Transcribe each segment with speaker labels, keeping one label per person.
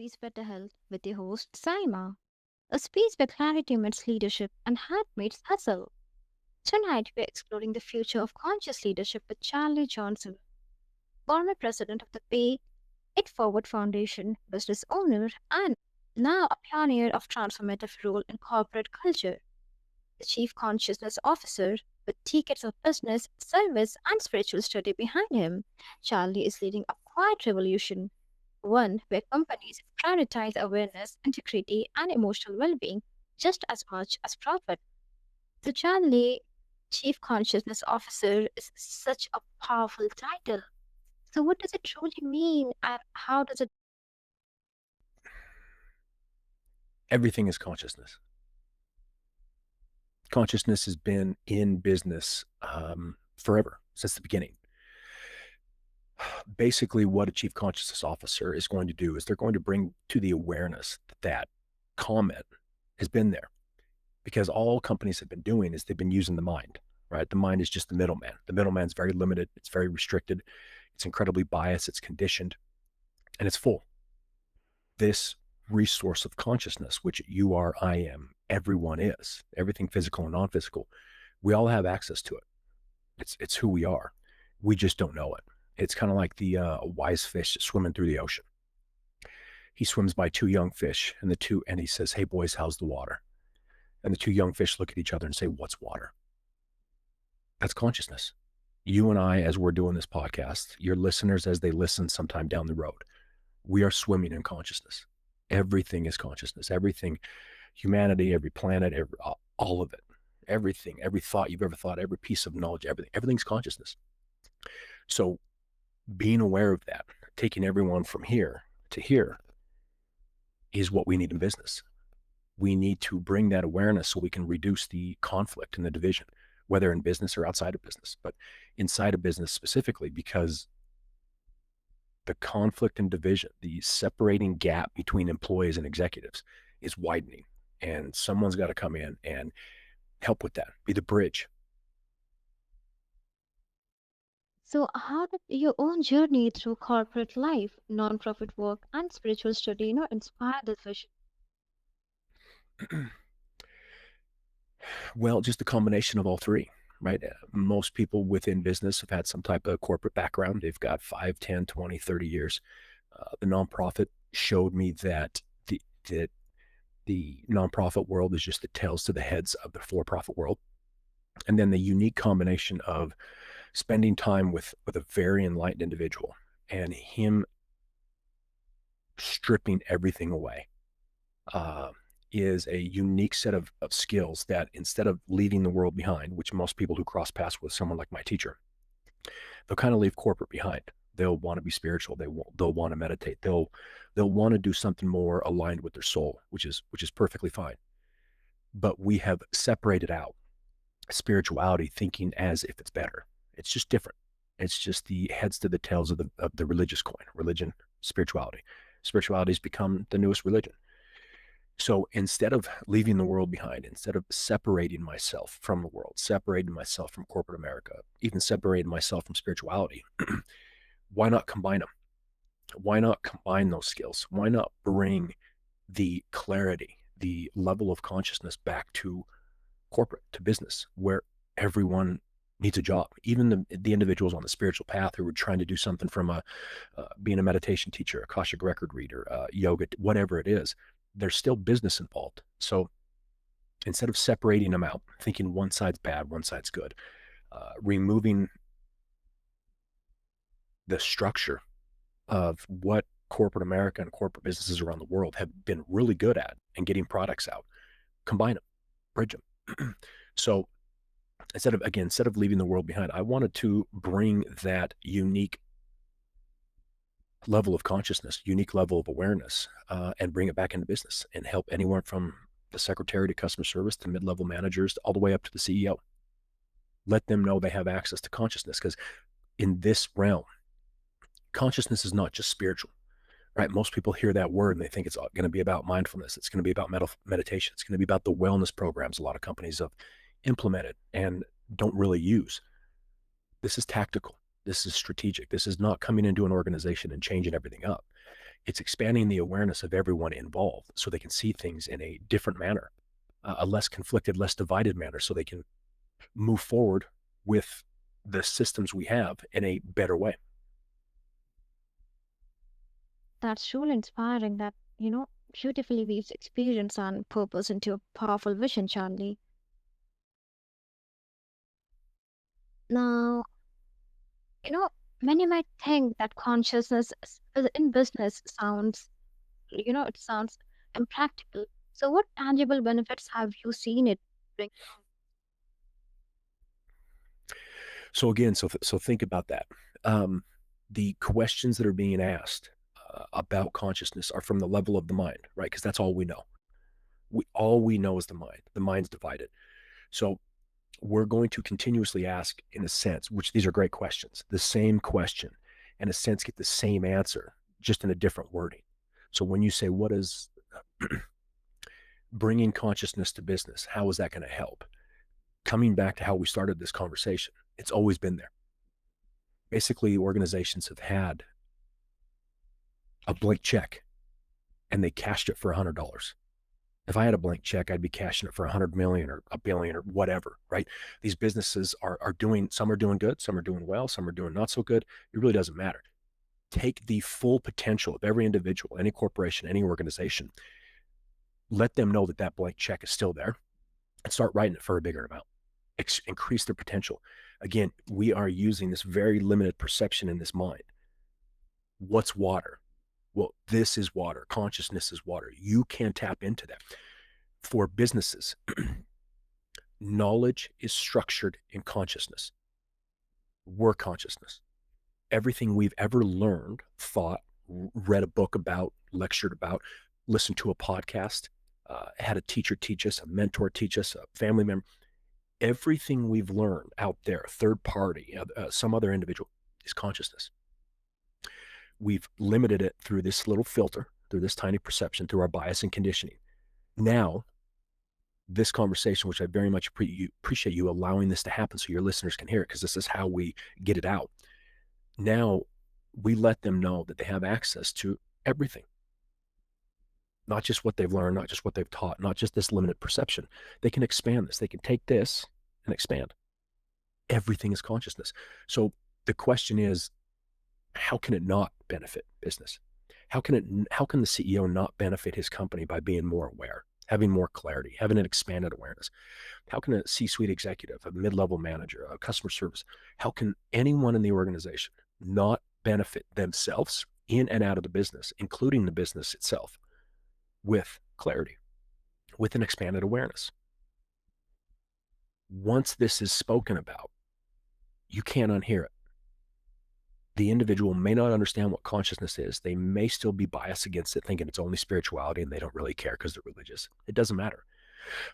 Speaker 1: Space Better Health with your host Saima, a space where clarity meets leadership and heart meets hustle. Tonight we're exploring the future of conscious leadership with Charley Johnson, former president of the Pay It Forward Foundation, business owner, and now a pioneer of transformative role in corporate culture. The Chief Consciousness Officer with decades of business, service, and spiritual study behind him. Charlie is leading a quiet revolution, one where companies prioritize awareness, integrity, and emotional well being just as much as profit. So, Charlie, Chief Consciousness Officer, is such a powerful title. So, what does it truly mean, and how does it?
Speaker 2: Everything is consciousness. Consciousness has been in business forever, since the beginning. Basically, what a chief consciousness officer is going to do is they're going to bring to the awareness that comment has been there, because all companies have been doing is they've been using the mind, right? The mind is just the middleman. The middleman's very limited. It's very restricted. It's incredibly biased. It's conditioned, and it's full. This resource of consciousness, which you are, I am, everyone is, everything physical and non-physical, we all have access to it. It's who we are. We just don't know it. It's kind of like the wise fish swimming through the ocean. He swims by two young fish, and he says, "Hey boys, how's the water?" And the two young fish look at each other and say, "What's water?" That's consciousness. You and I, as we're doing this podcast, your listeners as they listen sometime down the road, we are swimming in consciousness. Everything is consciousness. Everything, humanity, every planet, all of it, everything, every thought you've ever thought, every piece of knowledge, everything's consciousness. So being aware of that, taking everyone from here to here, is what we need in business. We need to bring that awareness so we can reduce the conflict and the division, whether in business or outside of business, but inside of business specifically, because the conflict and division, the separating gap between employees and executives is widening. And someone's got to come in and help with that, be the bridge.
Speaker 1: So, how did your own journey through corporate life, nonprofit work, and spiritual study, inspire this vision?
Speaker 2: Well, just a combination of all three, right? Most people within business have had some type of corporate background. They've got 5, 10, 20, 30 years. The nonprofit showed me that the nonprofit world is just the tails to the heads of the for-profit world. And then the unique combination of spending time with a very enlightened individual and him stripping everything away is a unique set of skills that, instead of leaving the world behind, which most people who cross paths with someone like my teacher, they'll kind of leave corporate behind. They'll want to be spiritual. They'll want to meditate. They'll want to do something more aligned with their soul, which is perfectly fine. But we have separated out spirituality, thinking as if it's better. It's just different. It's just the heads to the tails of the religious coin. Religion, spirituality. Spirituality has become the newest religion. So instead of leaving the world behind, instead of separating myself from the world, separating myself from corporate America, even separating myself from spirituality, why not combine them? Why not combine those skills? Why not bring the clarity, the level of consciousness back to corporate, to business, where everyone needs a job? Even the individuals on the spiritual path who are trying to do something from being a meditation teacher, Akashic record reader, yoga, whatever it is, there's still business involved. So instead of separating them out, thinking one side's bad, one side's good, removing the structure of what corporate America and corporate businesses around the world have been really good at and getting products out, combine them, bridge them. So instead of leaving the world behind, I wanted to bring that unique level of consciousness, unique level of awareness, and bring it back into business and help anyone from the secretary to customer service to mid-level managers all the way up to the CEO. Let them know they have access to consciousness, because in this realm, consciousness is not just spiritual, right? Most people hear that word and they think it's going to be about mindfulness. It's going to be about meditation. It's going to be about the wellness programs a lot of companies have implemented and don't really use. This is tactical. This is strategic. This is not coming into an organization and changing everything up. It's expanding the awareness of everyone involved so they can see things in a different manner, a less conflicted, less divided manner, so they can move forward with the systems we have in a better way.
Speaker 1: That's truly inspiring that, beautifully weaves experience and purpose into a powerful vision, Charlie. Now, you know, many might think that in business sounds, it sounds impractical. So, what tangible benefits have you seen it bring about?
Speaker 2: So again, so think about that. Um, the questions that are being asked about consciousness are from the level of the mind, right? Because that's all we know. All we know is the mind. The mind's divided. So we're going to continuously ask, in a sense, which these are great questions, the same question, in a sense, get the same answer, just in a different wording. So when you say, what is bringing consciousness to business? How is that going to help? Coming back to how we started this conversation, it's always been there. Basically, organizations have had a blank check and they cashed it for $100. If I had a blank check, I'd be cashing it for 100 million or a billion or whatever, right? These businesses are doing, some are doing good, some are doing well, some are doing not so good. It really doesn't matter. Take the full potential of every individual, any corporation, any organization, let them know that that blank check is still there, and start writing it for a bigger amount. Increase their potential. Again, we are using this very limited perception in this mind. What's water? Well, this is water. Consciousness is water. You can tap into that. For businesses, knowledge is structured in consciousness. We're consciousness. Everything we've ever learned, thought, read a book about, lectured about, listened to a podcast, had a teacher teach us, a mentor teach us, a family member, everything we've learned out there, third party, some other individual, is consciousness. We've limited it through this little filter, through this tiny perception, through our bias and conditioning. Now, this conversation, which I very much appreciate you allowing this to happen so your listeners can hear it, because this is how we get it out. Now, we let them know that they have access to everything, not just what they've learned, not just what they've taught, not just this limited perception. They can expand this. They can take this and expand. Everything is consciousness. So the question is, how can it not benefit business? How can the CEO not benefit his company by being more aware, having more clarity, having an expanded awareness? How can a C-suite executive, a mid-level manager, a customer service, how can anyone in the organization not benefit themselves in and out of the business, including the business itself, with clarity, with an expanded awareness? Once this is spoken about, you can't unhear it. The individual may not understand what consciousness is. They may still be biased against it, thinking it's only spirituality and they don't really care because they're religious. It doesn't matter.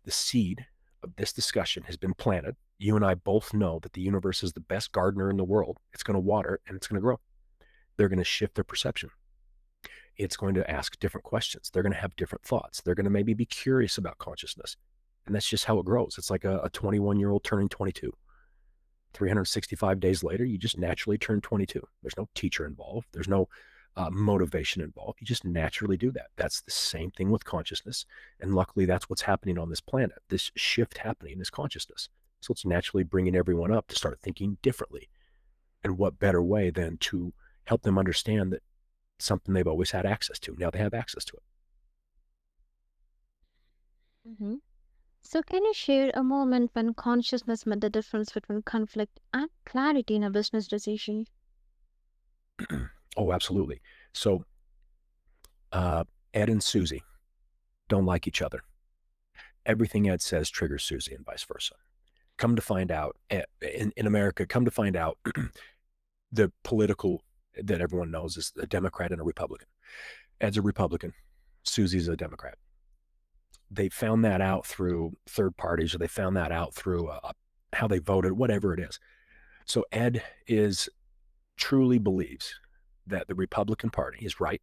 Speaker 2: The seed of this discussion has been planted. You and I both know that the universe is the best gardener in the world. It's going to water it and it's going to grow. They're going to shift their perception. It's going to ask different questions. They're going to have different thoughts. They're going to maybe be curious about consciousness. And that's just how it grows. It's like a 21-year-old turning 22. 365 days later, you just naturally turn 22. There's no teacher involved. There's no motivation involved. You just naturally do that. That's the same thing with consciousness. And luckily, that's what's happening on this planet. This shift happening is consciousness. So it's naturally bringing everyone up to start thinking differently. And what better way than to help them understand that something they've always had access to, now they have access to it.
Speaker 1: Hmm. So, can you share a moment when consciousness made the difference between conflict and clarity in a business decision?
Speaker 2: Oh, absolutely. So uh, Ed and Susie don't like each other. Everything Ed says triggers Susie and vice versa. Come to find out, in America, come to find out, the political that everyone knows is a Democrat and a Republican. Ed's a Republican. Susie's a Democrat. They found that out through third parties, or they found that out through how they voted, whatever it is. So Ed is truly believes that the Republican Party is right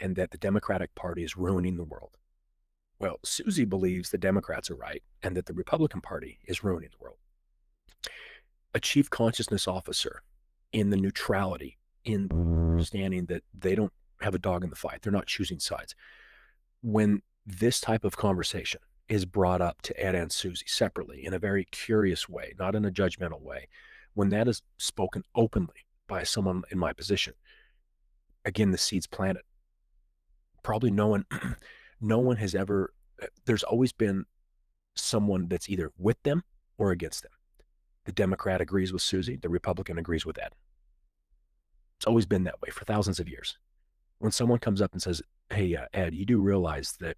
Speaker 2: and that the Democratic Party is ruining the world. Well, Susie believes the Democrats are right and that the Republican Party is ruining the world. A chief consciousness officer, in the neutrality, in understanding that they don't have a dog in the fight. They're not choosing sides. When this type of conversation is brought up to Ed and Susie separately in a very curious way, not in a judgmental way, when that is spoken openly by someone in my position, again, the seed's planted. Probably no one, no one has ever, there's always been someone that's either with them or against them. The Democrat agrees with Susie, the Republican agrees with Ed. It's always been that way for thousands of years. When someone comes up and says, hey, Ed, you do realize that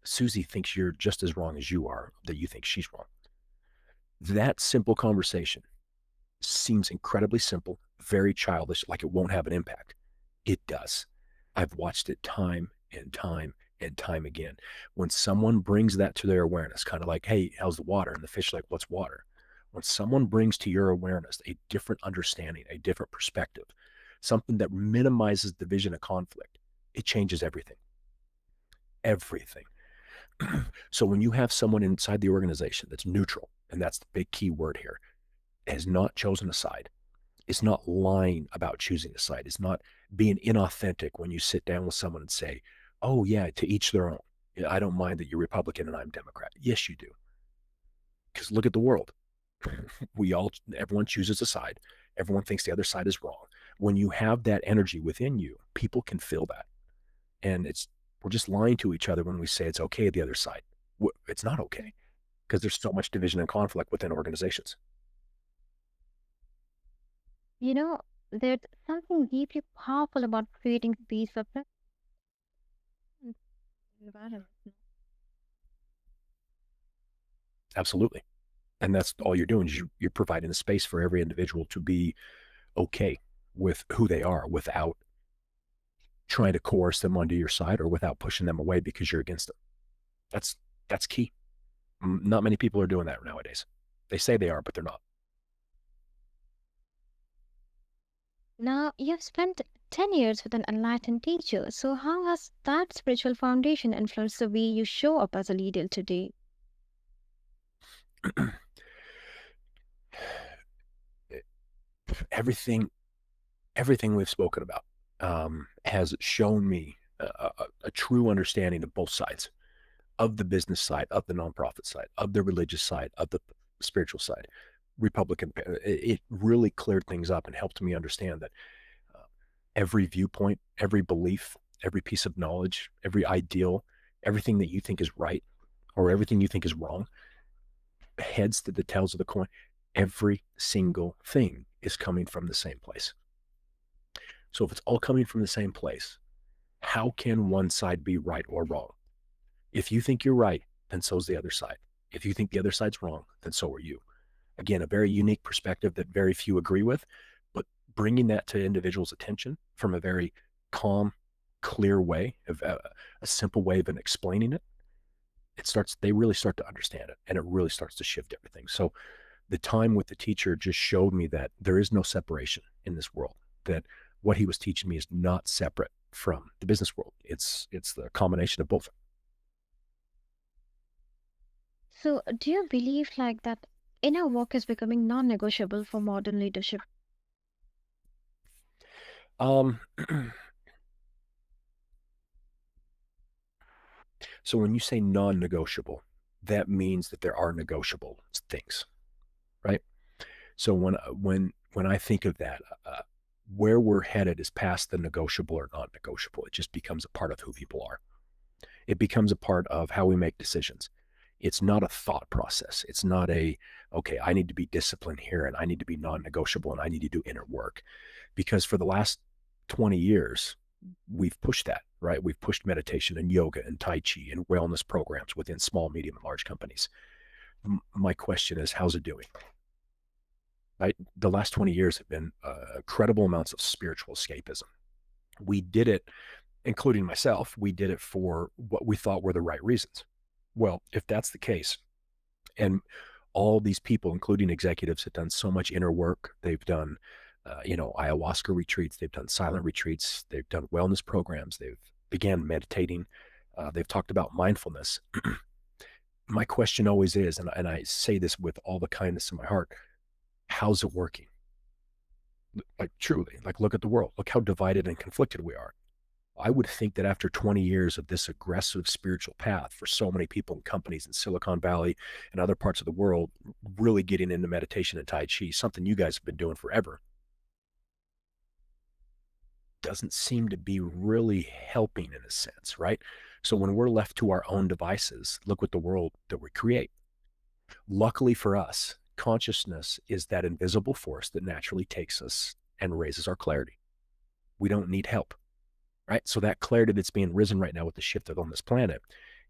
Speaker 2: Susie thinks you're just as wrong as you are, that you think she's wrong. That simple conversation seems incredibly simple, very childish, like it won't have an impact. It does. I've watched it time and time and time again. When someone brings that to their awareness, kind of like, hey, how's the water? And the fish like, what's water? When someone brings to your awareness a different understanding, a different perspective, something that minimizes division and conflict, it changes everything. Everything. So when you have someone inside the organization that's neutral, and that's the big key word here, has not chosen a side, is not lying about choosing a side, is not being inauthentic when you sit down with someone and say, oh, yeah, to each their own. I don't mind that you're Republican and I'm Democrat. Yes, you do. Because look at the world. Everyone chooses a side. Everyone thinks the other side is wrong. When you have that energy within you, people can feel that. And we're just lying to each other when we say it's okay the other side. It's not okay because there's so much division and conflict within organizations.
Speaker 1: You know, there's something deeply powerful about creating space for environment.
Speaker 2: Absolutely. And that's all you're doing is you're providing a space for every individual to be okay with who they are without trying to coerce them onto your side or without pushing them away because you're against them. That's key. Not many people are doing that nowadays. They say they are, but they're not.
Speaker 1: Now, you've spent 10 years with an enlightened teacher, so how has that spiritual foundation influenced the way you show up as a leader today?
Speaker 2: everything everything we've spoken about has shown me a true understanding of both sides, of the business side, of the nonprofit side, of the religious side, of the spiritual side. Republican, it really cleared things up and helped me understand that every viewpoint, every belief, every piece of knowledge, every ideal, everything that you think is right or everything you think is wrong, heads to the tails of the coin, every single thing is coming from the same place. So if it's all coming from the same place, how can one side be right or wrong? If you think you're right, then so's the other side. If you think the other side's wrong, then so are you. Again, a very unique perspective that very few agree with, but bringing that to individuals' attention from a very calm, clear way, of a simple way of explaining it, they really start to understand it and it really starts to shift everything. So the time with the teacher just showed me that there is no separation in this world, that what he was teaching me is not separate from the business world. It's the combination of both.
Speaker 1: So, do you believe like that inner work is becoming non-negotiable for modern leadership?
Speaker 2: Um, so when you say non-negotiable, that means that there are negotiable things, right? So when I think of that, where we're headed is past the negotiable or non-negotiable. It just becomes a part of who people are. It becomes a part of how we make decisions. It's not a thought process. It's not okay, I need to be disciplined here and I need to be non-negotiable and I need to do inner work. Because for the last 20 years, we've pushed that, right? We've pushed meditation and yoga and Tai Chi and wellness programs within small, medium, and large companies. My question is, how's it doing? Right? The last 20 years have been incredible amounts of spiritual escapism. We did it, including myself, we did it for what we thought were the right reasons. Well, if that's the case, and all these people, including executives, have done so much inner work. They've done, ayahuasca retreats. They've done silent retreats. They've done wellness programs. They've began meditating. They've talked about mindfulness. My question always is, and I say this with all the kindness in my heart, how's it working? Like truly, like look at the world. Look how divided and conflicted we are. I would think that after 20 years of this aggressive spiritual path for so many people and companies in Silicon Valley and other parts of the world, really getting into meditation and Tai Chi, something you guys have been doing forever, doesn't seem to be really helping in a sense, right? So when we're left to our own devices, look what the world that we create. Luckily for us, consciousness is that invisible force that naturally takes us and raises our clarity. We don't need help, right? So that clarity that's being risen right now with the shift on this planet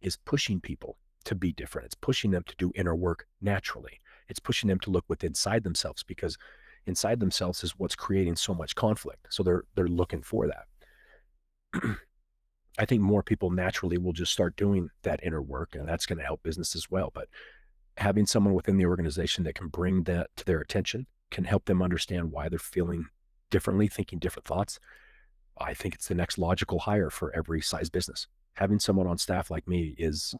Speaker 2: is pushing people to be different. It's pushing them to do inner work naturally. It's pushing them to look within inside themselves because inside themselves is what's creating so much conflict. So they're looking for that. I think more people naturally will just start doing that inner work, and that's going to help business as well. But having someone within the organization that can bring that to their attention can help them understand why they're feeling differently, thinking different thoughts. I think it's the next logical hire for every size business. Having someone on staff like me is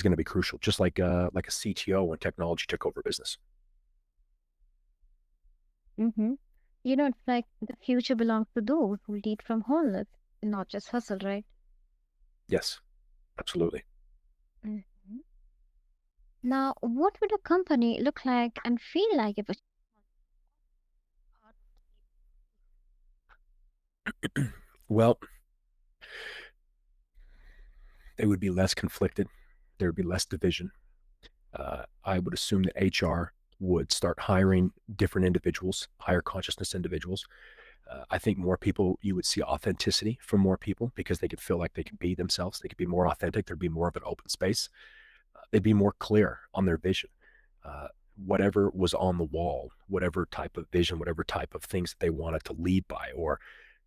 Speaker 2: going to be crucial, just like a CTO when technology took over business.
Speaker 1: Mm-hmm. It's like the future belongs to those who lead from wholeness, not just hustle, right?
Speaker 2: Yes, absolutely.
Speaker 1: Mhm. Now, what would a company look like and feel like if a
Speaker 2: Well, they would be less conflicted. There would be less division. I would assume that HR would start hiring different individuals, higher consciousness individuals. I think more people, you would see authenticity from more people because they could feel like they could be themselves. They could be more authentic. There'd be more of an open space. They'd be more clear on their vision. Uh, Whatever was on the wall, whatever type of vision, whatever type of things that they wanted to lead by or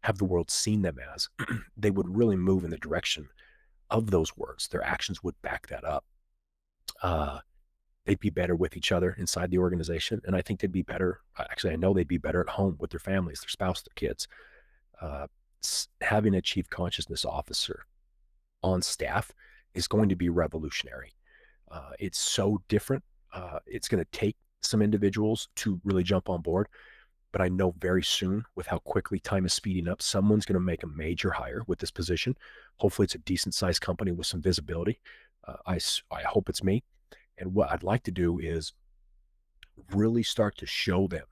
Speaker 2: have the world seen them as, they would really move in the direction of those words. Their actions would back that up. Uh, they'd be better with each other inside the organization. And I think they'd be better. Actually, I know they'd be better at home with their families, their spouse, their kids. Uh, Having a chief consciousness officer on staff is going to be revolutionary. It's so different. It's going to take some individuals to really jump on board. But I know very soon, with how quickly time is speeding up, someone's going to make a major hire with this position. Hopefully, it's a decent sized company with some visibility. I hope it's me. And what I'd like to do is really start to show them,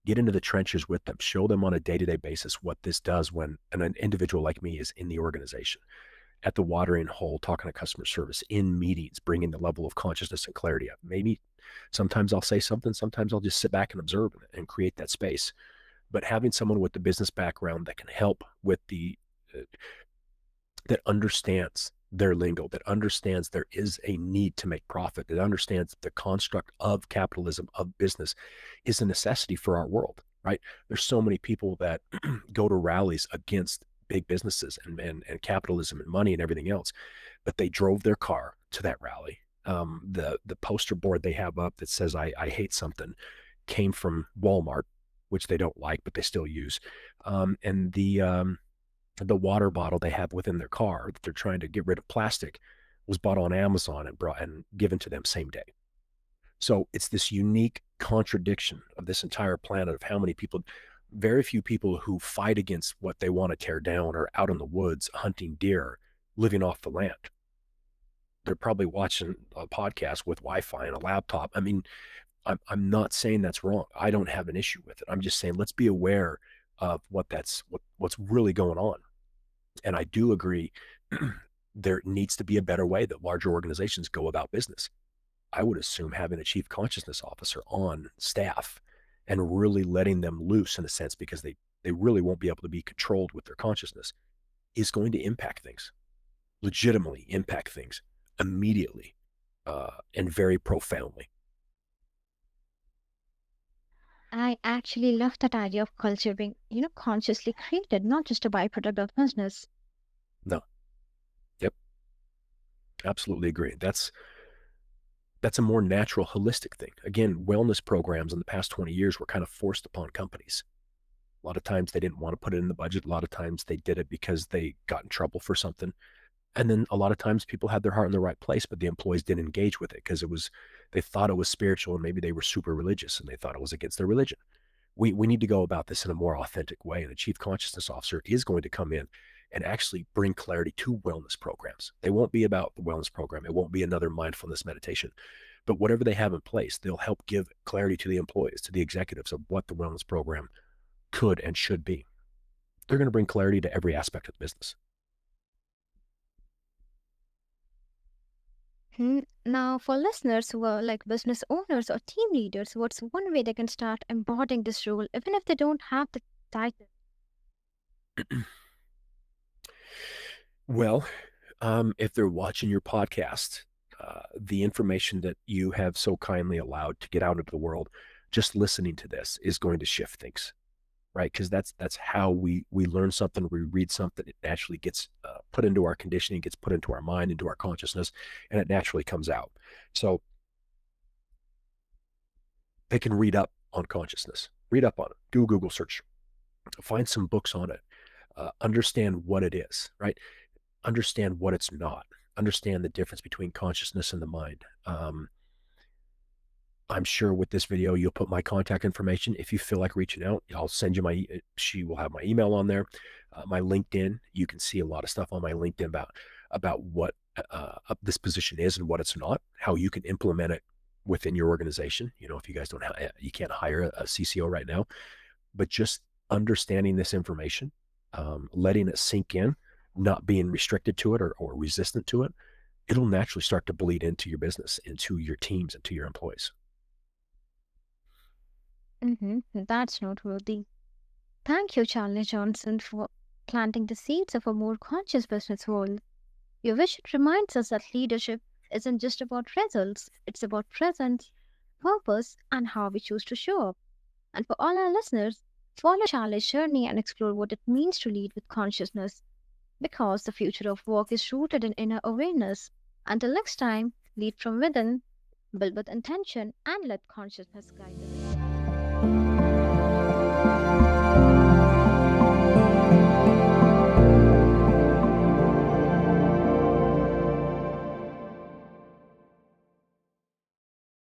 Speaker 2: get into the trenches with them, show them on a day to day basis what this does when an individual like me is in the organization, at the watering hole, talking to customer service, in meetings, bringing the level of consciousness and clarity up. Maybe sometimes I'll say something, sometimes I'll just sit back and observe and create that space. But having someone with the business background that can help with uh, that understands their lingo, that understands there is a need to make profit, that understands the construct of capitalism, of business, is a necessity for our world, right? There's so many people that go to rallies against big businesses and capitalism and money and everything else, but they drove their car to that rally. The poster board they have up that says I hate something came from Walmart, which they don't like, but they still use. And the water bottle they have within their car that they're trying to get rid of plastic was bought on Amazon and brought and given to them same day. So it's this unique contradiction of this entire planet of how many people, very few people who fight against what they want to tear down are out in the woods hunting deer, living off the land. They're probably watching a podcast with Wi-Fi and a laptop. I mean, I'm not saying that's wrong. I don't have an issue with it. I'm just saying let's be aware of what's really going on. And I do agree there needs to be a better way that larger organizations go about business. I would assume having a chief consciousness officer on staff and really letting them loose in a sense because they really won't be able to be controlled with their consciousness is going to impact things, legitimately impact things immediately and very profoundly.
Speaker 1: I actually love that idea of culture being, consciously created, not just a byproduct of business.
Speaker 2: No, yep, absolutely agree. That's a more natural, holistic thing. Again, wellness programs in the past 20 years were kind of forced upon companies. A lot of times they didn't want to put it in the budget. A lot of times they did it because they got in trouble for something. And then a lot of times people had their heart in the right place, but the employees didn't engage with it because they thought it was spiritual and maybe they were super religious and they thought it was against their religion. We need to go about this in a more authentic way. And the chief consciousness officer is going to come in and actually bring clarity to wellness programs. They won't be about the wellness program. It won't be another mindfulness meditation. But whatever they have in place, they'll help give clarity to the employees, to the executives of what the wellness program could and should be. They're going to bring clarity to every aspect of the business.
Speaker 1: Now, for listeners who are like business owners or team leaders, what's one way they can start embodying this role, even if they don't have the title?
Speaker 2: Well, if they're watching your podcast, the information that you have so kindly allowed to get out into the world, just listening to this is going to shift things, right? Because that's how we learn something, we read something, it naturally gets put into our conditioning, gets put into our mind, into our consciousness, and it naturally comes out. So they can read up on consciousness, read up on it, do a Google search, find some books on it, understand what it is, right? Understand what it's not, understand the difference between consciousness and the mind. I'm sure with this video, you'll put my contact information. If you feel like reaching out, I'll send you she will have my email on there, my LinkedIn. You can see a lot of stuff on my LinkedIn about what this position is and what it's not, how you can implement it within your organization. You know, if you guys don't have, you can't hire a CCO right now, but just understanding this information, letting it sink in, not being restricted to it or resistant to it, it'll naturally start to bleed into your business, into your teams, into your employees.
Speaker 1: That's noteworthy. Thank you, Charlie Johnson, for planting the seeds of a more conscious business world. Your vision reminds us that leadership isn't just about results, it's about presence, purpose, and how we choose to show up. And for all our listeners, follow Charlie's journey and explore what it means to lead with consciousness, because the future of work is rooted in inner awareness. Until next time, lead from within, build with intention, and let consciousness guide the way.